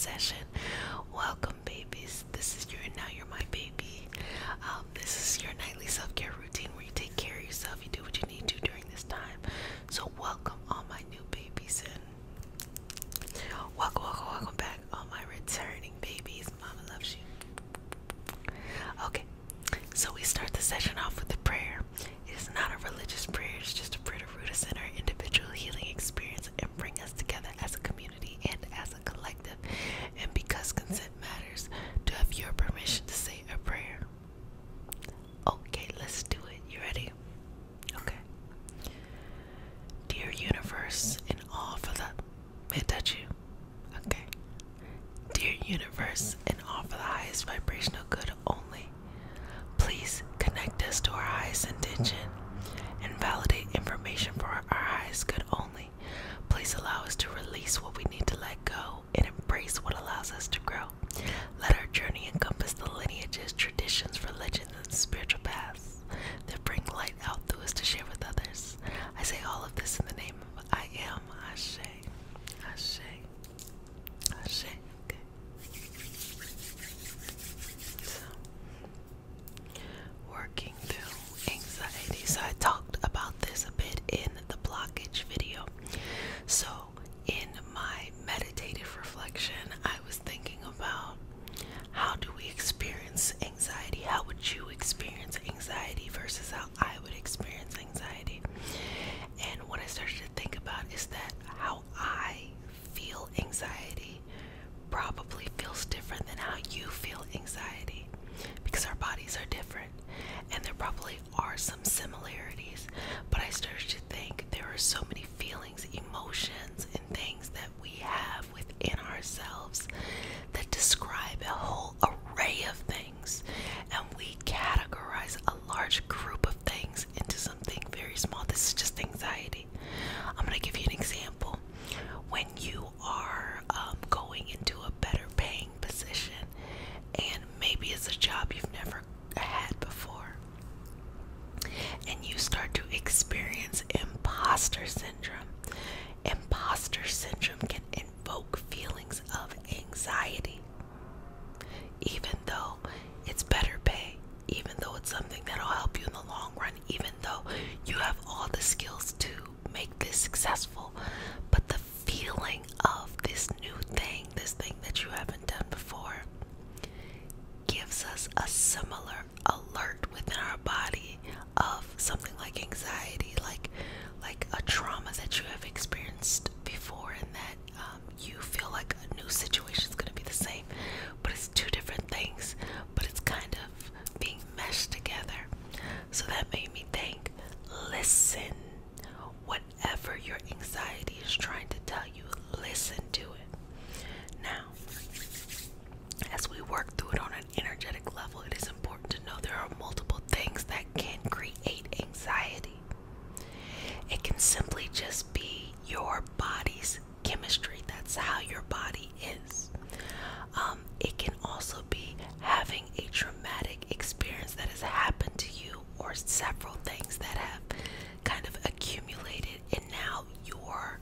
session. Welcome, babies. You're my baby. This is your nightly self-care routine where you take care of yourself. You do what you need to during this time. So welcome all my new babies and welcome back all my returning babies. Mama loves you. Okay, so we start the session off with a prayer. It is not a religious prayer. It's just a prayer to root us in our individual healing experience and bring us together as a community and as a collective. And because consent matters, to have your permission to say a prayer. Okay, let's do it. You ready? Okay. Dear universe, in all for the... May I touch you? Okay. Dear universe, in all for the highest vibrational good only, please connect us to our highest intention and validate information for our highest good only. Please allow us to release what we need to let go and embrace what allows us to grow. Let our journey encompass the lineages, traditions, religions, and spiritual paths that bring light out through us to share with others. I say all of this in the name of I am Ashe. Ashe. Ashe. Okay. So, working through anxiety. So I talked about this a bit in the blockage video. So in my meditative reflection, I was thinking about how do we experience anxiety? How would you experience anxiety versus how I would experience anxiety? And what I started to think about is that how I feel anxiety probably feels different than how you feel anxiety, because our bodies are different and there probably are some similarities, but I started to think there are so many feelings, emotions, and things that we have within ourselves that describe a whole array of things, and we categorize a large group of things into something very small. This is just anxiety. I'm going to give you an example. When you are going into a better paying position, and maybe it's a job you've never had before, and you start to experience imposter syndrome. Imposter syndrome can invoke feelings of anxiety, even though it's better pay, even though it's something that'll help you in the long run, even though you have all the skills to make this successful. But the feeling of this new thing, this thing that you haven't done before, gives us a similar alert within our body of something like anxiety, like a trauma that you have experienced before, and that you feel like a new situation is going to be the same, but it's two different things, but it's kind of being meshed together. So that made me think, listen, whatever your anxiety is trying to tell you, listen to it. Now, as we work through it on an energetic level, it is important to know there are multiple things that can create anxiety. It can simply just be your body's chemistry. That's how your body is. It can also be having a traumatic experience that has happened to you, or several things that have kind of accumulated, and now your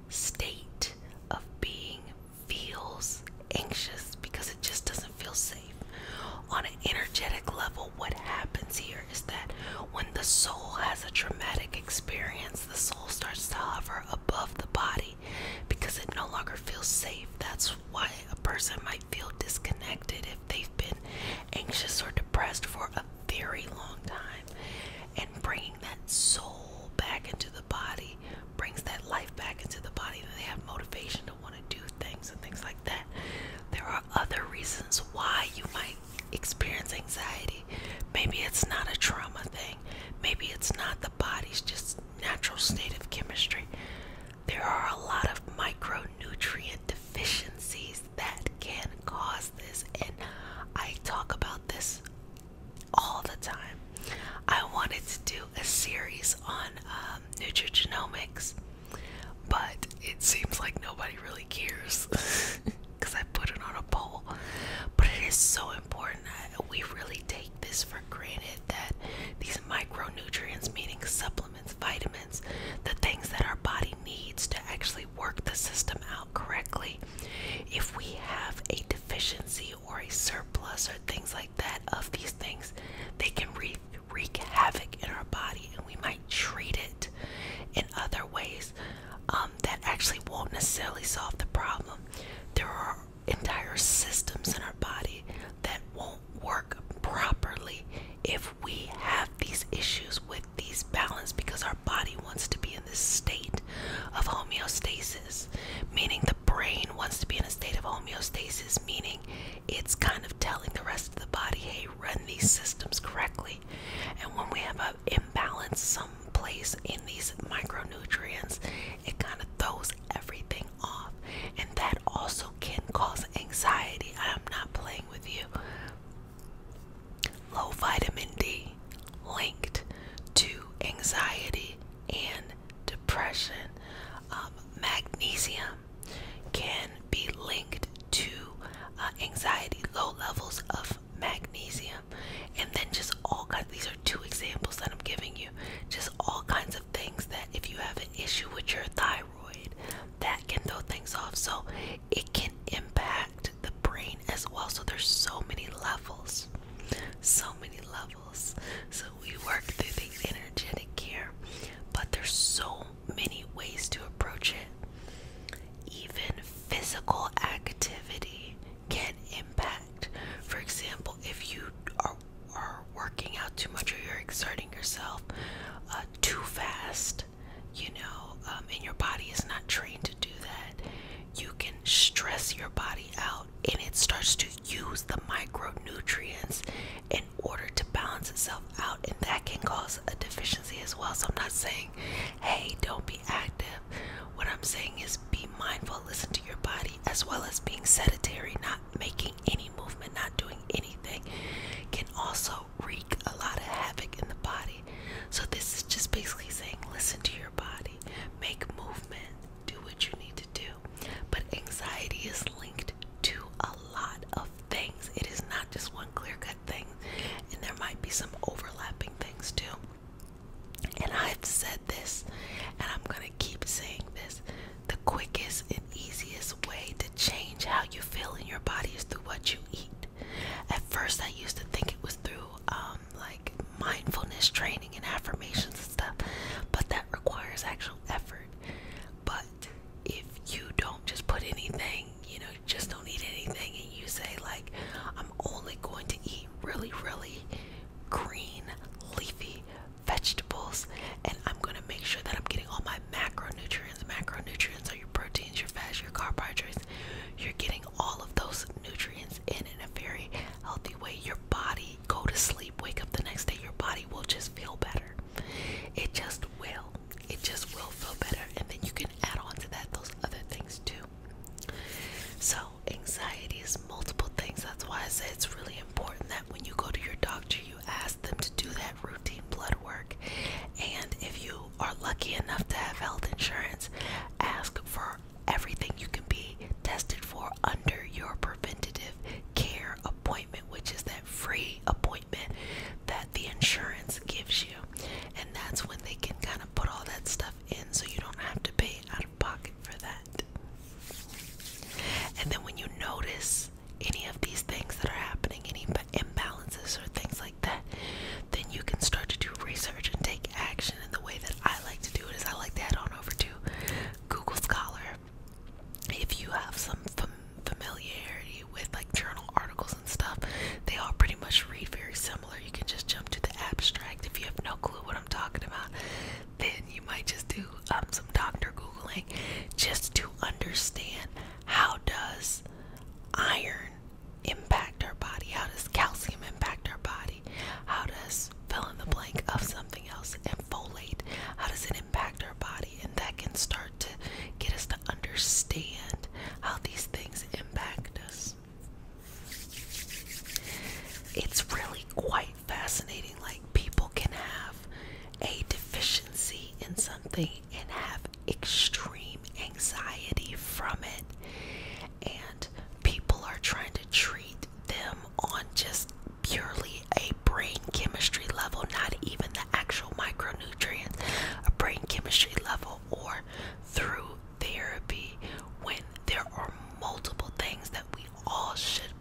state of being feels anxious because it just doesn't feel safe. On an energetic level, what happens here is that when the soul has a traumatic experience, the soul starts to hover above the body because it no longer feels safe. That's why a person might feel disconnected if they've been anxious or depressed for a very long time. And bringing that soul back into the body brings that life back into the body, and they have motivation to want to do things and things like that. There are other reasons why you might experience anxiety. Maybe it's not a trauma thing. Maybe it's not the body's just natural state of chemistry. There are a lot of micronutrient deficiencies that can cause this, and I talk about this all the time. I wanted to do a series on nutrigenomics, but it seems like nobody really cares because I put it on a poll. But it is so important. We really take this for granted, that these micronutrients, meaning supplements, vitamins, the things that our body needs to actually work the system out correctly. If we have deficiency or a surplus or things like that of these things, they can wreak havoc in our body, and we might treat it in other ways that actually won't necessarily solve the problem. There are entire systems in our body that won't work properly if we have these issues with these balance, because our body wants to be in this state of homeostasis, meaning the brain wants to be in a state of homeostasis, meaning it's kind of telling the rest of the body, hey, run these systems correctly. And when we have an imbalance someplace in these micronutrients, it kind of throws everything off, and that also can cause anxiety. I'm not playing with you. Low vitamin D linked to anxiety and depression. Magnesium can be linked to anxiety, low levels of magnesium, and then just all kinds. These are two examples that I'm giving you. Just all kinds of things that if you have an issue with your thyroid, that can throw things off. So it can impact the brain as well. So there's so many levels. So many levels. So we work through the energetic care, but there's so many ways to approach it. Even physical activity can impact. For example, if you are working out too much, or you're exerting yourself too fast, and your body is not trained to do that, you can stress your body out, and it starts to use the micronutrients in order to balance itself out, and that can cause a deficiency as well. So I'm not saying, hey, don't be active. What I'm saying is be mindful, listen to your body, as well as being sedentary, not making any movement, not doing anything, can also wreak a lot of havoc in the body. So this is just basically saying, listen to your body, make movement, do what you need to do. But anxiety is linked to a lot of things. It is not just one clear-cut thing, and there might be some overlapping things too. And I've said this, and I'm going to keep saying this: the quickest and easiest way to change how you feel in your body is through what you eat. At first I used to think it was through like mindfulness training and affirmations and stuff, but that requires actual effort. But if you don't just put anything, you just don't eat anything, and you say like, I'm only going to eat really, really green, leafy vegetables, and I'm going to make sure that I'm getting all my macronutrients. Macronutrients are your proteins, your fats, your carbohydrates. You're getting all of those nutrients in a very healthy way. Your body, go to sleep, wake up the next day, your body will just feel better. It just will. It just will feel better. And then you can add on to that those other things too. So anxiety is multiple things. That's why I say it's really important that when you go to your doctor, you ask them to do that routine blood work. And if you are lucky enough to have health insurance, ask for everything you can be tested for under your preventative care appointment, which is that free appointment that the insurance gives you. And that's when they can kind of put all that stuff in, so you don't have to pay out of pocket for that. And then when you notice any of these things that are happening, any imbalances or things like that, then you can start to do research and take action. And the way that I like to do it is I like to head on over to Google Scholar. If you have some familiarity with like journal articles and stuff, they all pretty much read very similar. You can just jump to the abstract. If you have no clue what I'm talking about, then you might just do some doctor Googling just to understand, how does iron impact our body? How does calcium impact our body? How does fill in the blank of something else, and folate, how does it impact our body? And that can start to get us to understand how these things impact us. It's really quite fascinating. Like, people can have a deficiency in something and have extreme anxiety from it, and people are trying to treat them on just purely a brain chemistry level, not even the actual micronutrients, a brain chemistry level, or through therapy, when there are multiple things that we all should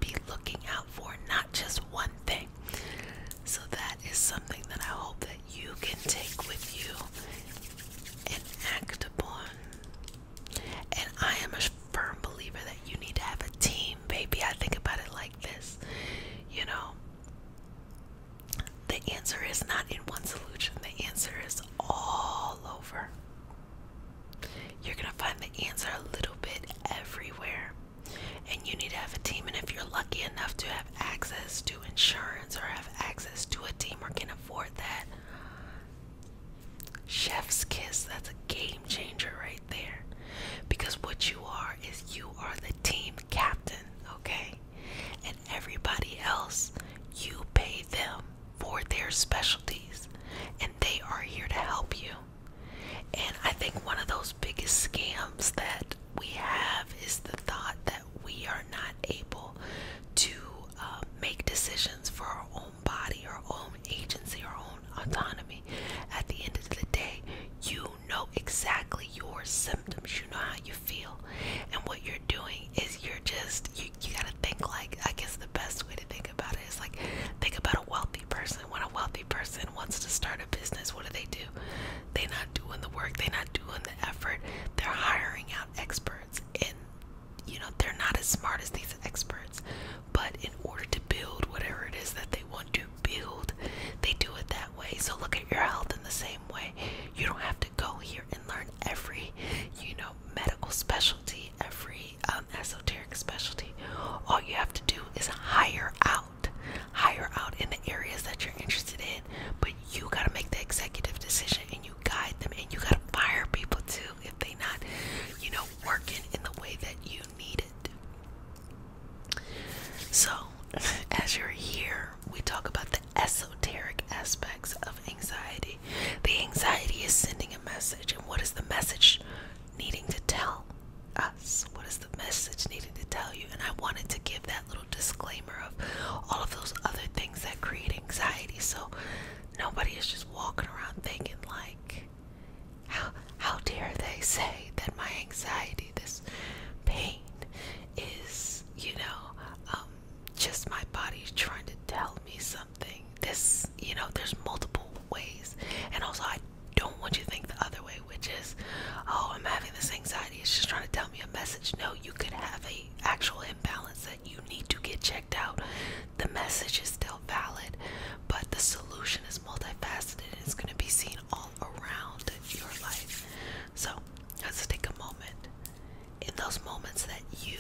moments that you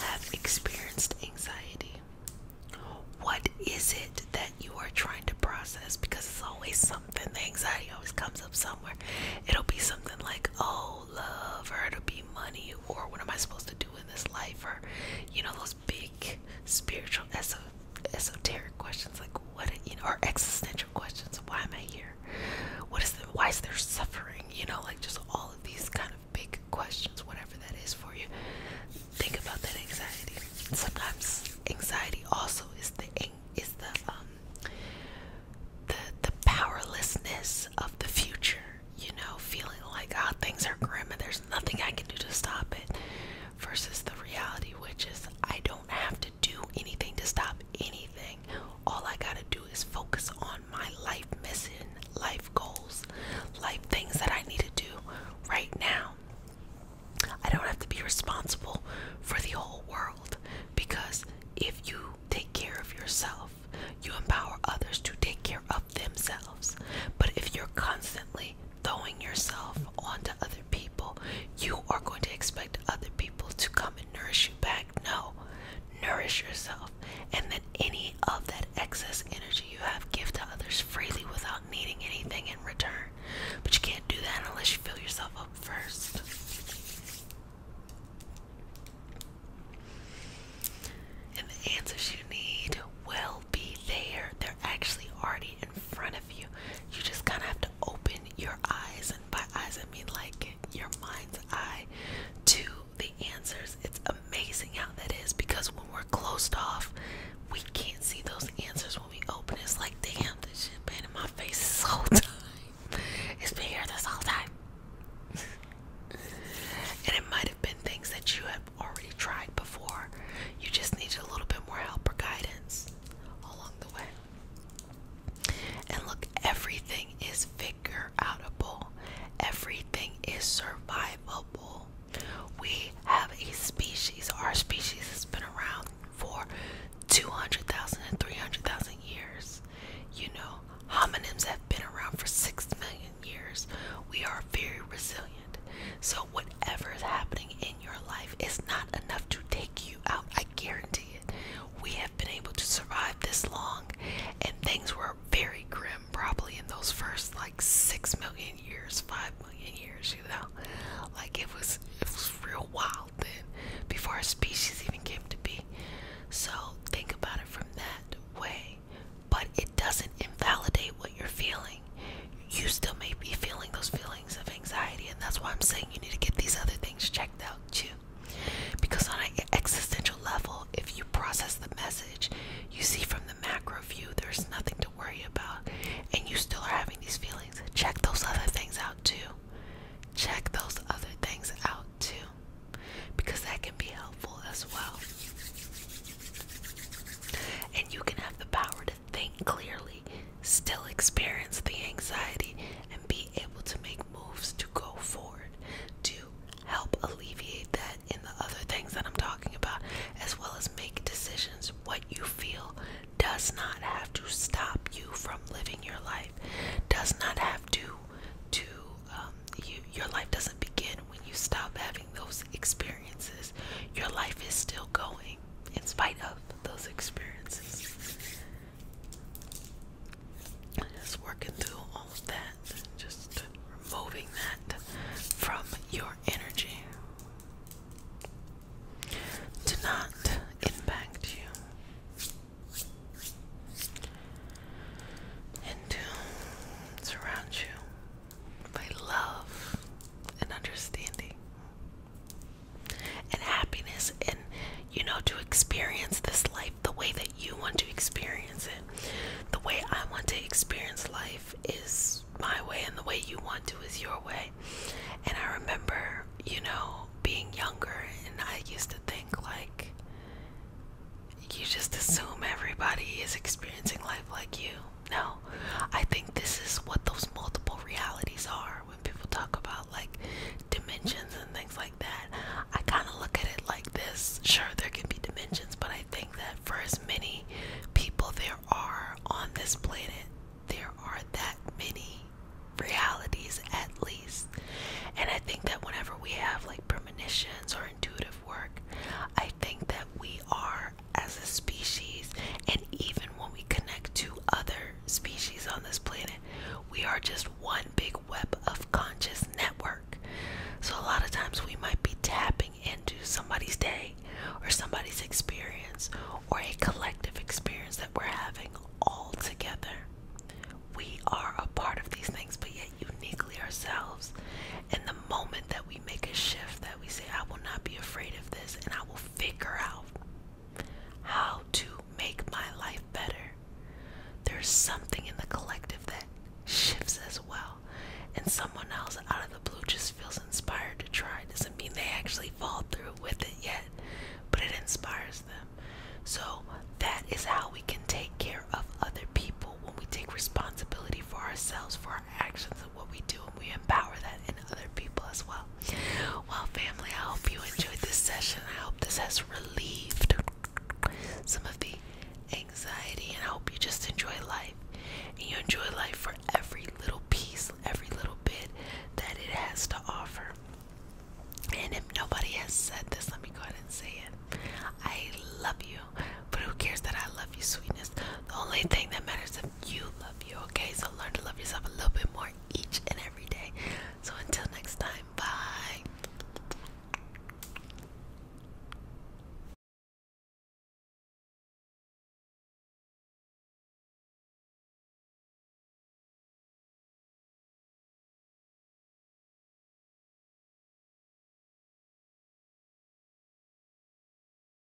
have experienced anxiety. What is it that you are trying to process? Because it's always something. The anxiety always comes up somewhere. It'll be something like, oh, love, or it'll be money, or what am I supposed to do in this life, or, you know, those big spiritual, esoteric questions like, what, you know, or existential questions. Why am I here? Why is there suffering? You know, like just all of these kind of big questions, whatever that is for you. Think about that anxiety. Sometimes anxiety also is the powerlessness of the future, you know, feeling like, oh, things are grim and there's nothing I can do to stop it, versus the reality, which is I don't have to do anything to stop anything. All I gotta do is focus on my life mission, life goals, life things that I need to do right now. I don't have to be responsible for the whole world, because if you take care of yourself, you empower others to take care of themselves. But if you're constantly throwing yourself onto other people, you are going to expect other people to come and nourish you back. No, nourish yourself, and then any of that excess energy you have, give to others freely without needing anything in return. But you can't do that unless you fill yourself up first. And the answers you need will be there. They're actually already in front of you. You just kind of have to open your eyes, and by eyes I mean like your mind's eye, to the answers. It's amazing how that is, because when we're closed off, we can't see those answers. When we open, it's like, damn, this shit been in my face this whole time. It's been here this whole time. And it might have been things that you have already tried before. You just need a little bit more help or guidance along the way. And look, everything is figure outable. Everything is survivable. We have a species. Our species has been around for 200,000 and 300,000 years. You know, hominids have been around for 6 million years. We are very resilient. So whatever is happening in your life is not enough to take you out. I guarantee it. We have been able to survive this long, and things were very grim probably in those first like 6 million years, 5 million years, you know. Like it was real wild then, before our species even came to be. So think about it from that way. But it doesn't invalidate what you're feeling. You still may be feeling those feelings of anxiety, and that's why I'm saying you need to get these other things checked out too. Because on an existential level, if you process the message, you see from the macro view there's nothing to worry about, and you still are having these feelings, check those other things out too. Check those other things out too, because that can be helpful as well. And you can have the power to think clearly, still experience the anxiety, and be able to make moves to go forward to help alleviate that in the other things that I'm talking about, as well as make decisions. What you feel does not have to stop you from living your life, does not have to your life doesn't begin when you stop having those experiences. Your life is still going in spite of those experiences. Just working through all of that, just removing that from your energy to not impact you, and to surround you by love and understanding and happiness, and, you know, to experience this life the way that you want to experience it. The way I want to experience life is my way, and the way you want to is your way. And I remember, you know, being younger, and I used to think like, you just assume everybody is experiencing life like you. No, I think this is what those multiple realities are. When people talk about like dimensions and things like that, I kind of look at it like this. Sure, there can be dimensions, but I think that for as many people there are on this planet, there are that many realities at least. And I think that whenever we have like premonitions or intuitive work, or somebody's experience or a collective experience that we're having all together. We are a part of these things, but yet uniquely ourselves. And the moment that we make a shift, that we say, I will not be afraid of this, and I will figure out how to make my life better, there's something in the collective that shifts as well. And someone else out of the blue just feels inspired to try. Doesn't mean they actually fall through with it yet, but it inspires them. So that is how we can take care of other people, when we take responsibility for ourselves, for our actions and what we do, and we empower that in other people as well. Well, family, I hope you enjoyed this session. I hope this has